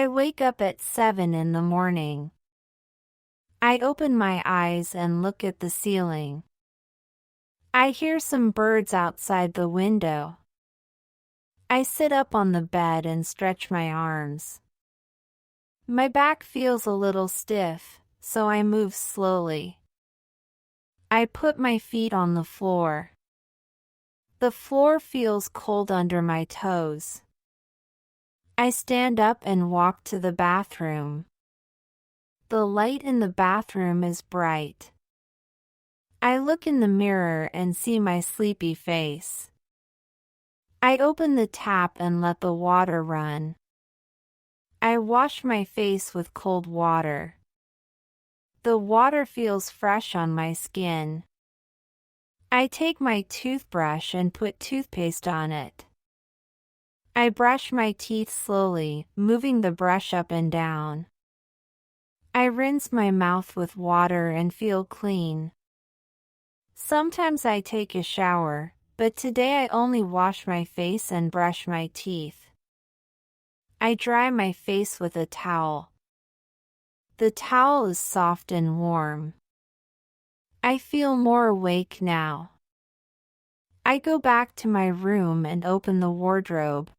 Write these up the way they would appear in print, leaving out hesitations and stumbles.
I wake up at 7 in the morning. I open my eyes and look at the ceiling. I hear some birds outside the window. I sit up on the bed and stretch my arms. My back feels a little stiff, so I move slowly. I put my feet on the floor. The floor feels cold under my toes. I stand up and walk to the bathroom. The light in the bathroom is bright. I look in the mirror and see my sleepy face. I open the tap and let the water run. I wash my face with cold water. The water feels fresh on my skin. I take my toothbrush and put toothpaste on it. I brush my teeth slowly, moving the brush up and down. I rinse my mouth with water and feel clean. Sometimes I take a shower, but today I only wash my face and brush my teeth. I dry my face with a towel. The towel is soft and warm. I feel more awake now. I go back to my room and open the wardrobe.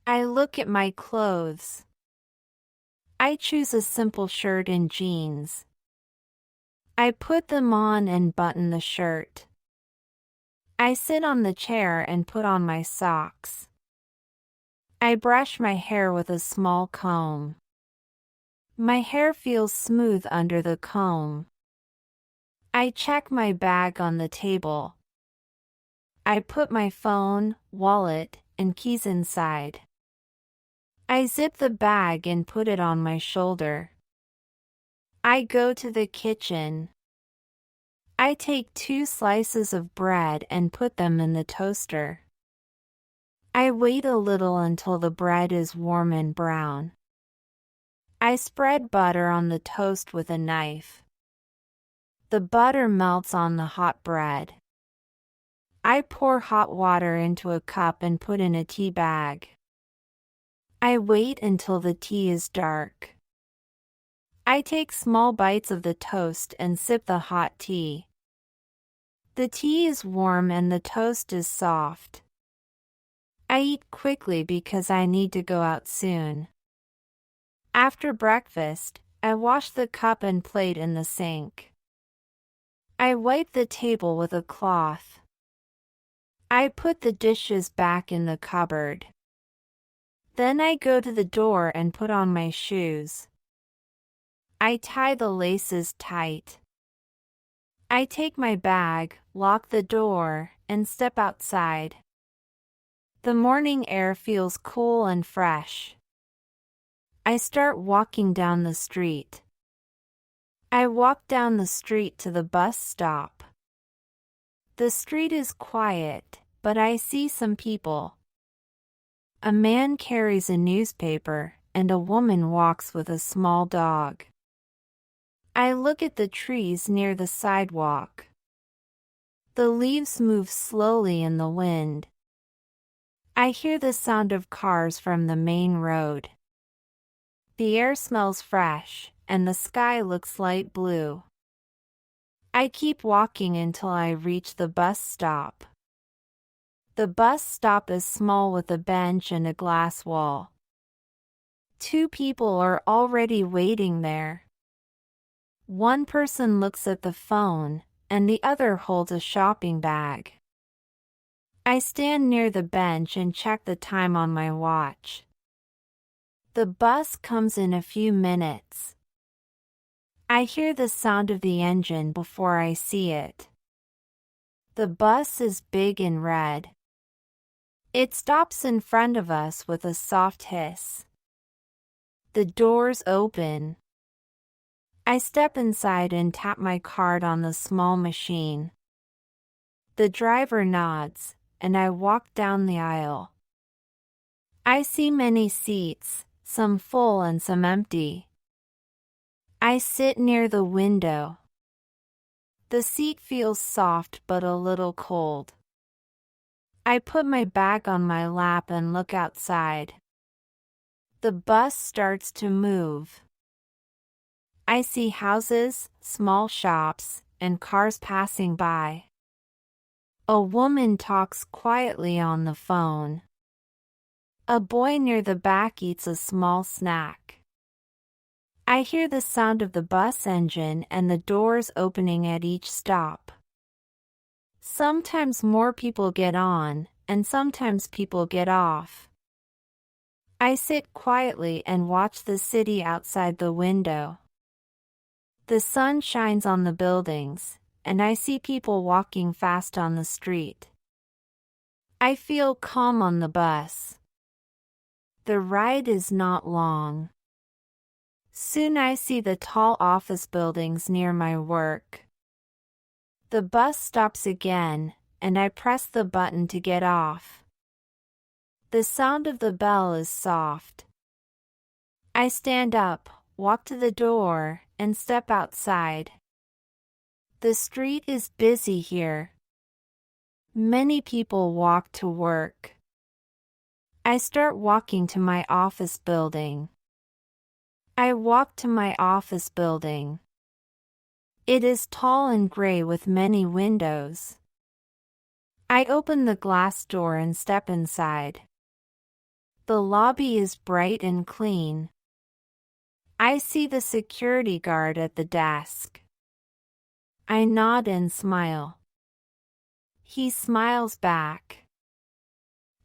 I look at my clothes. I choose a simple shirt and jeans. I put them on and button the shirt. I sit on the chair and put on my socks. I brush my hair with a small comb. My hair feels smooth under the comb. I check my bag on the table. I put my phone, wallet, and keys inside. I zip the bag and put it on my shoulder. I go to the kitchen. I take 2 slices of bread and put them in the toaster. I wait a little until the bread is warm and brown. I spread butter on the toast with a knife. The butter melts on the hot bread. I pour hot water into a cup and put in a tea bag. I wait until the tea is dark. I take small bites of the toast and sip the hot tea. The tea is warm and the toast is soft. I eat quickly because I need to go out soon. After breakfast, I wash the cup and plate in the sink. I wipe the table with a cloth. I put the dishes back in the cupboard. Then I go to the door and put on my shoes. I tie the laces tight. I take my bag, lock the door, and step outside. The morning air feels cool and fresh. I start walking down the street. I walk down the street to the bus stop. The street is quiet, but I see some people. A man carries a newspaper, and a woman walks with a small dog. I look at the trees near the sidewalk. The leaves move slowly in the wind. I hear the sound of cars from the main road. The air smells fresh, and the sky looks light blue. I keep walking until I reach the bus stop. The bus stop is small with a bench and a glass wall. 2 people are already waiting there. One person looks at the phone, and the other holds a shopping bag. I stand near the bench and check the time on my watch. The bus comes in a few minutes. I hear the sound of the engine before I see it. The bus is big and red. It stops in front of us with a soft hiss. The doors open. I step inside and tap my card on the small machine. The driver nods, and I walk down the aisle. I see many seats, some full and some empty. I sit near the window. The seat feels soft but a little cold. I put my bag on my lap and look outside. The bus starts to move. I see houses, small shops, and cars passing by. A woman talks quietly on the phone. A boy near the back eats a small snack. I hear the sound of the bus engine and the doors opening at each stop. Sometimes more people get on, and sometimes people get off. I sit quietly and watch the city outside the window. The sun shines on the buildings, and I see people walking fast on the street. I feel calm on the bus. The ride is not long. Soon I see the tall office buildings near my work. The bus stops again, and I press the button to get off. The sound of the bell is soft. I stand up, walk to the door, and step outside. The street is busy here. Many people walk to work. I start walking to my office building. I walk to my office building. It is tall and gray with many windows. I open the glass door and step inside. The lobby is bright and clean. I see the security guard at the desk. I nod and smile. He smiles back.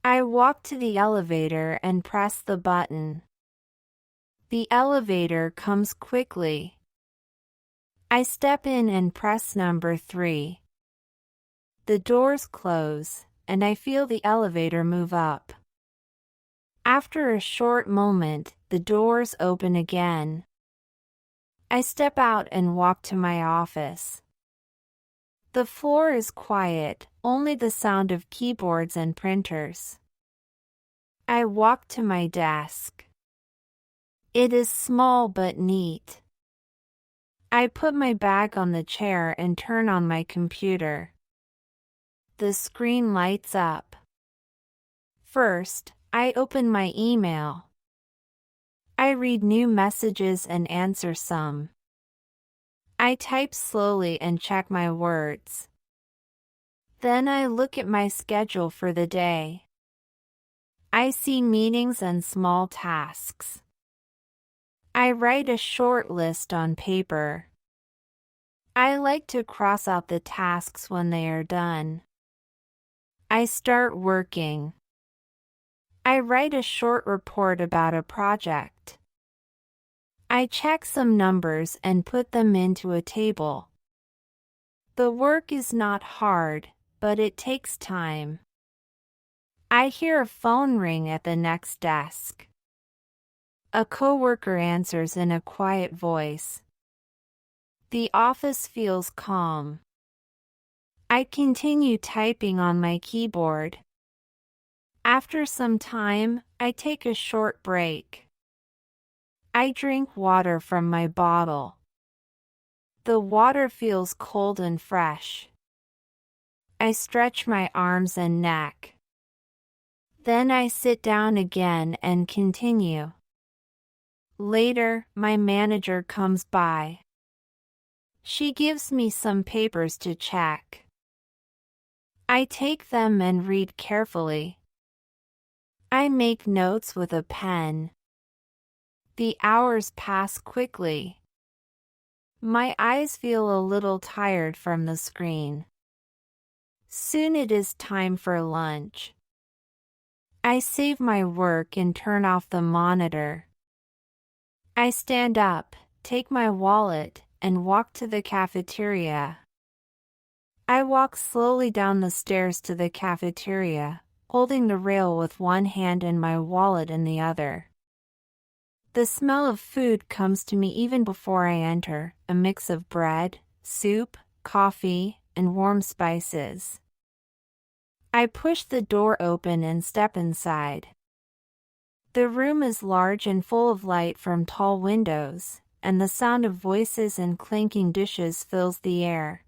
I walk to the elevator and press the button. The elevator comes quickly. I step in and press number 3. The doors close, and I feel the elevator move up. After a short moment, the doors open again. I step out and walk to my office. The floor is quiet, only the sound of keyboards and printers. I walk to my desk. It is small but neat. I put my bag on the chair and turn on my computer. The screen lights up. First, I open my email. I read new messages and answer some. I type slowly and check my words. Then I look at my schedule for the day. I see meetings and small tasks. I write a short list on paper. I like to cross out the tasks when they are done. I start working. I write a short report about a project. I check some numbers and put them into a table. The work is not hard, but it takes time. I hear a phone ring at the next desk. A coworker answers in a quiet voice. The office feels calm. I continue typing on my keyboard. After some time, I take a short break. I drink water from my bottle. The water feels cold and fresh. I stretch my arms and neck. Then I sit down again and continue. Later, my manager comes by. She gives me some papers to check. I take them and read carefully. I make notes with a pen. The hours pass quickly. My eyes feel a little tired from the screen. Soon it is time for lunch. I save my work and turn off the monitor. I stand up, take my wallet, and walk to the cafeteria. I walk slowly down the stairs to the cafeteria, holding the rail with one hand and my wallet in the other. The smell of food comes to me even before I enter, a mix of bread, soup, coffee, and warm spices. I push the door open and step inside. The room is large and full of light from tall windows, and the sound of voices and clinking dishes fills the air.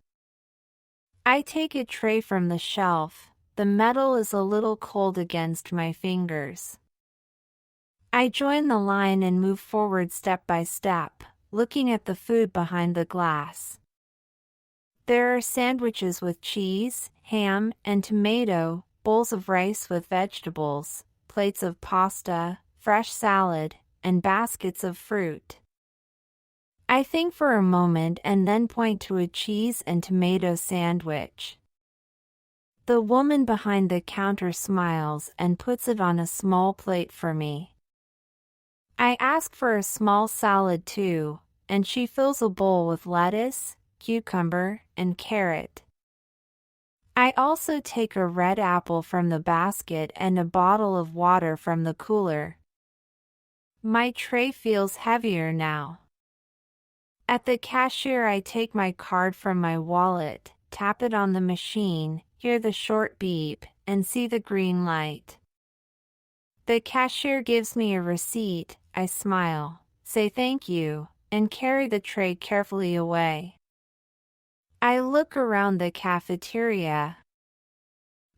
I take a tray from the shelf. The metal is a little cold against my fingers. I join the line and move forward step by step, looking at the food behind the glass. There are sandwiches with cheese, ham, and tomato, bowls of rice with vegetables, plates of pasta, fresh salad, and baskets of fruit. I think for a moment and then point to a cheese and tomato sandwich. The woman behind the counter smiles and puts it on a small plate for me. I ask for a small salad too, and she fills a bowl with lettuce, cucumber, and carrot. I also take a red apple from the basket and a bottle of water from the cooler. My tray feels heavier now. At the cashier, I take my card from my wallet, tap it on the machine, hear the short beep, and see the green light. The cashier gives me a receipt. I smile, say thank you, and carry the tray carefully away. I look around the cafeteria.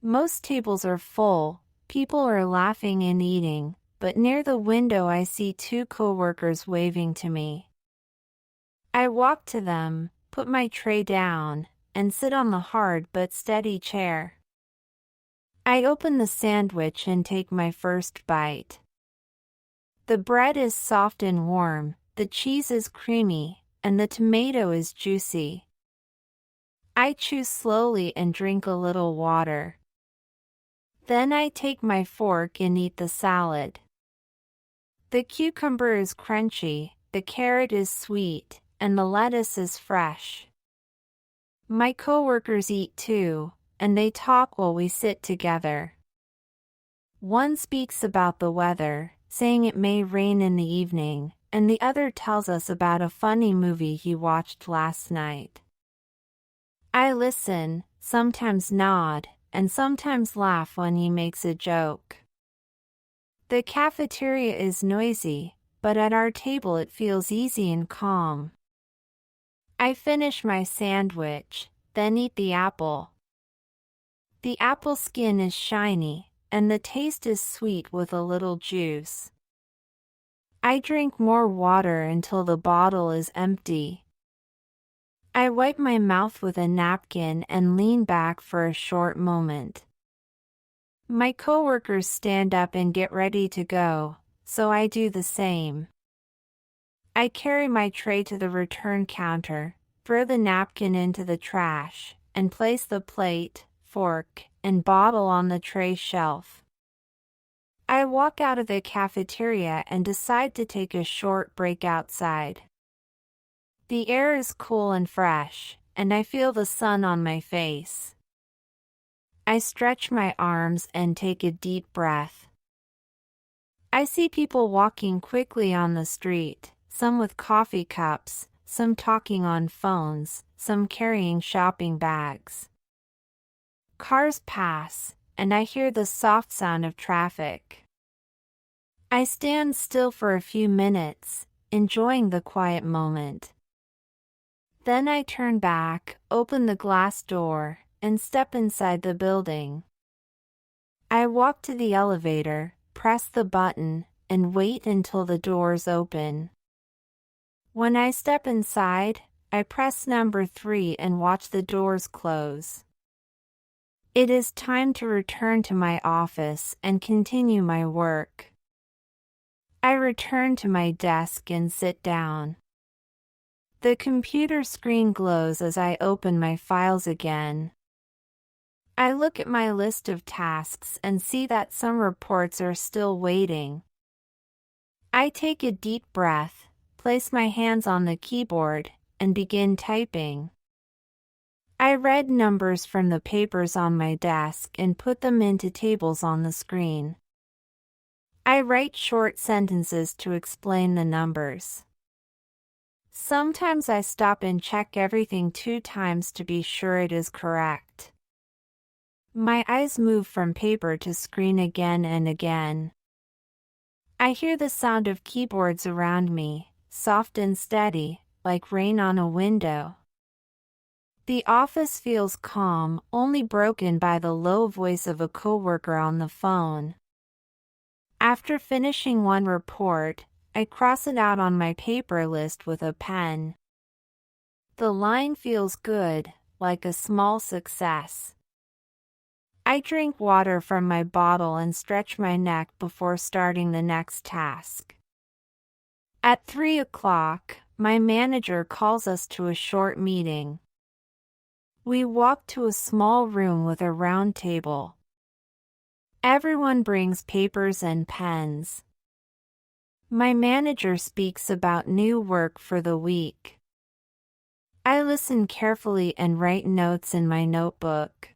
Most tables are full, people are laughing and eating, but near the window I see two coworkers waving to me. I walk to them, put my tray down, and sit on the hard but steady chair. I open the sandwich and take my first bite. The bread is soft and warm, the cheese is creamy, and the tomato is juicy. I chew slowly and drink a little water. Then I take my fork and eat the salad. The cucumber is crunchy, the carrot is sweet, and the lettuce is fresh. My coworkers eat too, and they talk while we sit together. One speaks about the weather, saying it may rain in the evening, and the other tells us about a funny movie he watched last night. I listen, sometimes nod, and sometimes laugh when he makes a joke. The cafeteria is noisy, but at our table it feels easy and calm. I finish my sandwich, then eat the apple. The apple skin is shiny, and the taste is sweet with a little juice. I drink more water until the bottle is empty. I wipe my mouth with a napkin and lean back for a short moment. My coworkers stand up and get ready to go, so I do the same. I carry my tray to the return counter, throw the napkin into the trash, and place the plate, fork, and bottle on the tray shelf. I walk out of the cafeteria and decide to take a short break outside. The air is cool and fresh, and I feel the sun on my face. I stretch my arms and take a deep breath. I see people walking quickly on the street, some with coffee cups, some talking on phones, some carrying shopping bags. Cars pass, and I hear the soft sound of traffic. I stand still for a few minutes, enjoying the quiet moment. Then I turn back, open the glass door, and step inside the building. I walk to the elevator, press the button, and wait until the doors open. When I step inside, I press number 3 and watch the doors close. It is time to return to my office and continue my work. I return to my desk and sit down. The computer screen glows as I open my files again. I look at my list of tasks and see that some reports are still waiting. I take a deep breath, place my hands on the keyboard, and begin typing. I read numbers from the papers on my desk and put them into tables on the screen. I write short sentences to explain the numbers. Sometimes I stop and check everything 2 times to be sure it is correct. My eyes move from paper to screen again and again. I hear the sound of keyboards around me, soft and steady, like rain on a window. The office feels calm, only broken by the low voice of a coworker on the phone. After finishing one report, I cross it out on my paper list with a pen. The line feels good, like a small success. I drink water from my bottle and stretch my neck before starting the next task. At 3 o'clock, my manager calls us to a short meeting. We walk to a small room with a round table. Everyone brings papers and pens. My manager speaks about new work for the week. I listen carefully and write notes in my notebook.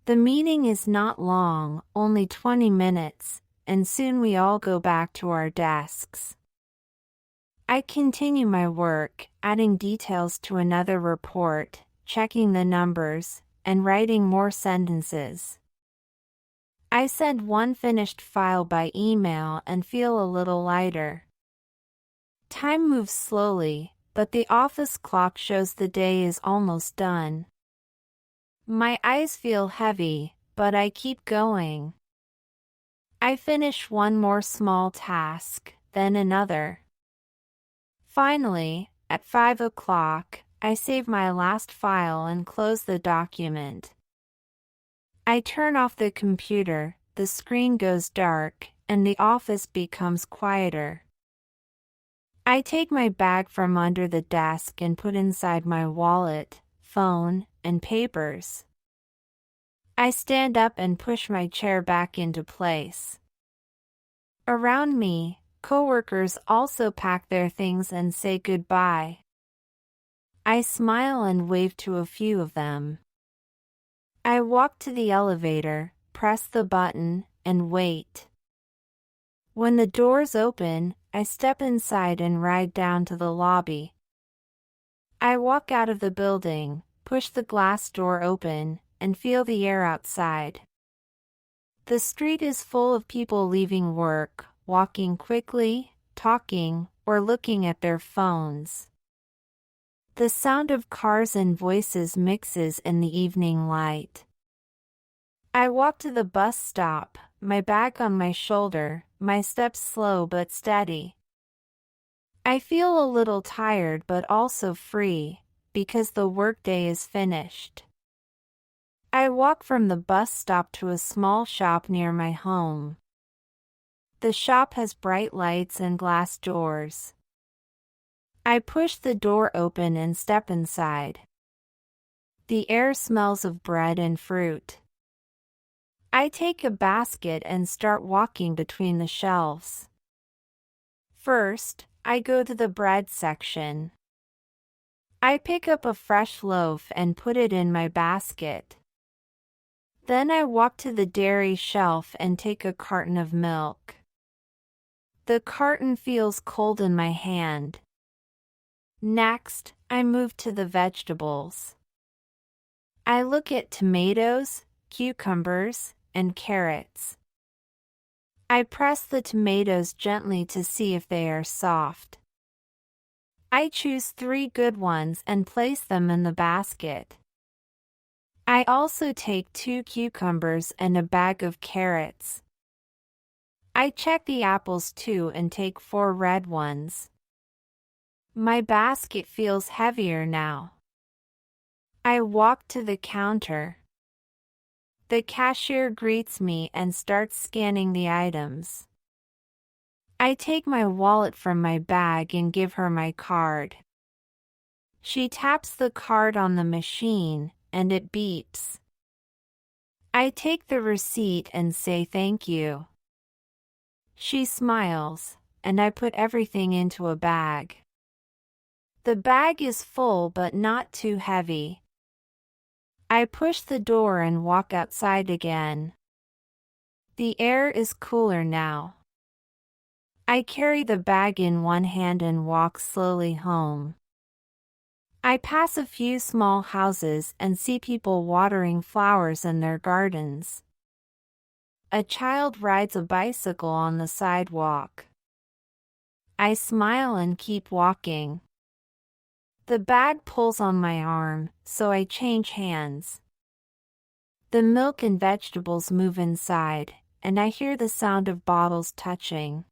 The meeting is not long, only 20 minutes, and soon we all go back to our desks. I continue my work, adding details to another report, checking the numbers, and writing more sentences. I send one finished file by email and feel a little lighter. Time moves slowly, but the office clock shows the day is almost done. My eyes feel heavy, but I keep going. I finish one more small task, then another. Finally, at 5 o'clock, I save my last file and close the document. I turn off the computer, the screen goes dark, and the office becomes quieter. I take my bag from under the desk and put inside my wallet, phone, and papers. I stand up and push my chair back into place. Around me, coworkers also pack their things and say goodbye. I smile and wave to a few of them. I walk to the elevator, press the button, and wait. When the doors open, I step inside and ride down to the lobby. I walk out of the building, push the glass door open, and feel the air outside. The street is full of people leaving work, walking quickly, talking, or looking at their phones. The sound of cars and voices mixes in the evening light. I walk to the bus stop, my bag on my shoulder, my steps slow but steady. I feel a little tired but also free, because the workday is finished. I walk from the bus stop to a small shop near my home. The shop has bright lights and glass doors. I push the door open and step inside. The air smells of bread and fruit. I take a basket and start walking between the shelves. First, I go to the bread section. I pick up a fresh loaf and put it in my basket. Then I walk to the dairy shelf and take a carton of milk. The carton feels cold in my hand. Next, I move to the vegetables. I look at tomatoes, cucumbers, and carrots. I press the tomatoes gently to see if they are soft. I choose 3 good ones and place them in the basket. I also take 2 cucumbers and a bag of carrots. I check the apples too and take 4 red ones. My basket feels heavier now. I walk to the counter. The cashier greets me and starts scanning the items. I take my wallet from my bag and give her my card. She taps the card on the machine, and it beeps. I take the receipt and say thank you. She smiles, and I put everything into a bag. The bag is full but not too heavy. I push the door and walk outside again. The air is cooler now. I carry the bag in one hand and walk slowly home. I pass a few small houses and see people watering flowers in their gardens. A child rides a bicycle on the sidewalk. I smile and keep walking. The bag pulls on my arm, so I change hands. The milk and vegetables move inside, and I hear the sound of bottles touching.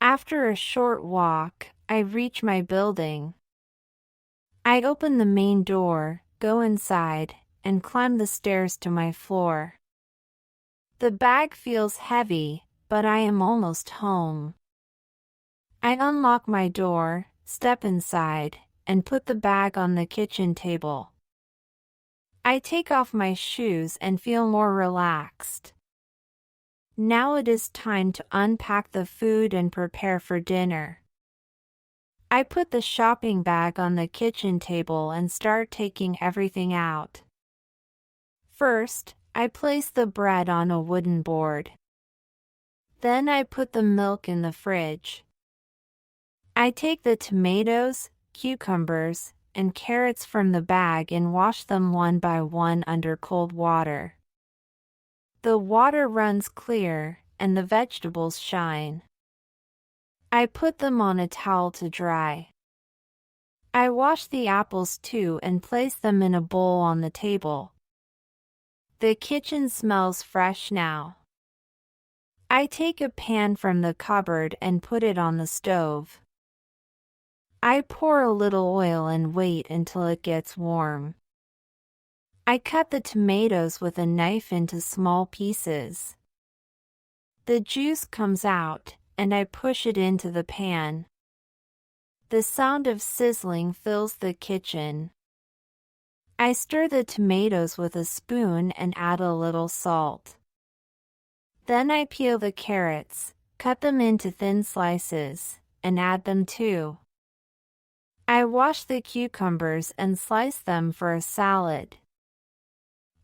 After a short walk, I reach my building. I open the main door, go inside, and climb the stairs to my floor. The bag feels heavy, but I am almost home. I unlock my door, step inside, and put the bag on the kitchen table. I take off my shoes and feel more relaxed. Now it is time to unpack the food and prepare for dinner. I put the shopping bag on the kitchen table and start taking everything out. First, I place the bread on a wooden board. Then I put the milk in the fridge. I take the tomatoes, cucumbers, and carrots from the bag and wash them one by one under cold water. The water runs clear, and the vegetables shine. I put them on a towel to dry. I wash the apples too and place them in a bowl on the table. The kitchen smells fresh now. I take a pan from the cupboard and put it on the stove. I pour a little oil and wait until it gets warm. I cut the tomatoes with a knife into small pieces. The juice comes out, and I push it into the pan. The sound of sizzling fills the kitchen. I stir the tomatoes with a spoon and add a little salt. Then I peel the carrots, cut them into thin slices, and add them too. I wash the cucumbers and slice them for a salad.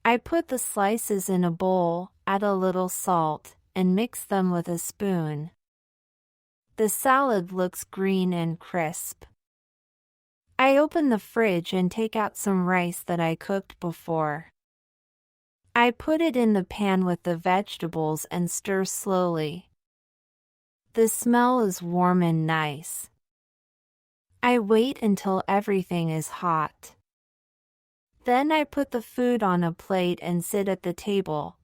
I put the slices in a bowl, add a little salt, and mix them with a spoon. The salad looks green and crisp. I open the fridge and take out some rice that I cooked before. I put it in the pan with the vegetables and stir slowly. The smell is warm and nice. I wait until everything is hot. Then I put the food on a plate and sit at the table.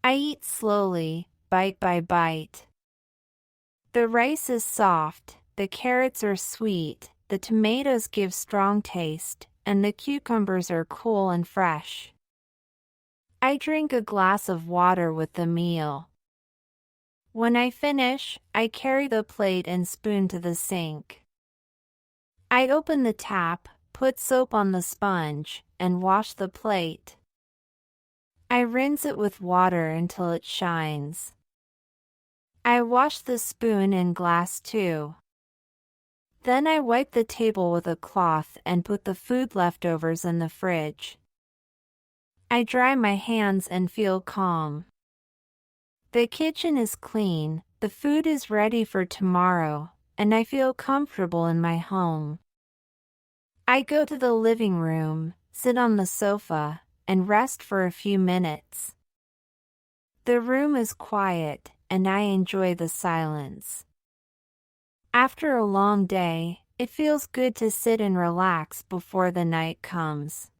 I eat slowly, bite by bite. The rice is soft, the carrots are sweet, the tomatoes give strong taste, and the cucumbers are cool and fresh. I drink a glass of water with the meal. When I finish, I carry the plate and spoon to the sink. I open the tap, put soap on the sponge, and wash the plate. I rinse it with water until it shines. I wash the spoon and glass too. Then I wipe the table with a cloth and put the food leftovers in the fridge. I dry my hands and feel calm. The kitchen is clean, the food is ready for tomorrow, and I feel comfortable in my home. I go to the living room, sit on the sofa, and rest for a few minutes. The room is quiet, and I enjoy the silence. After a long day, it feels good to sit and relax before the night comes.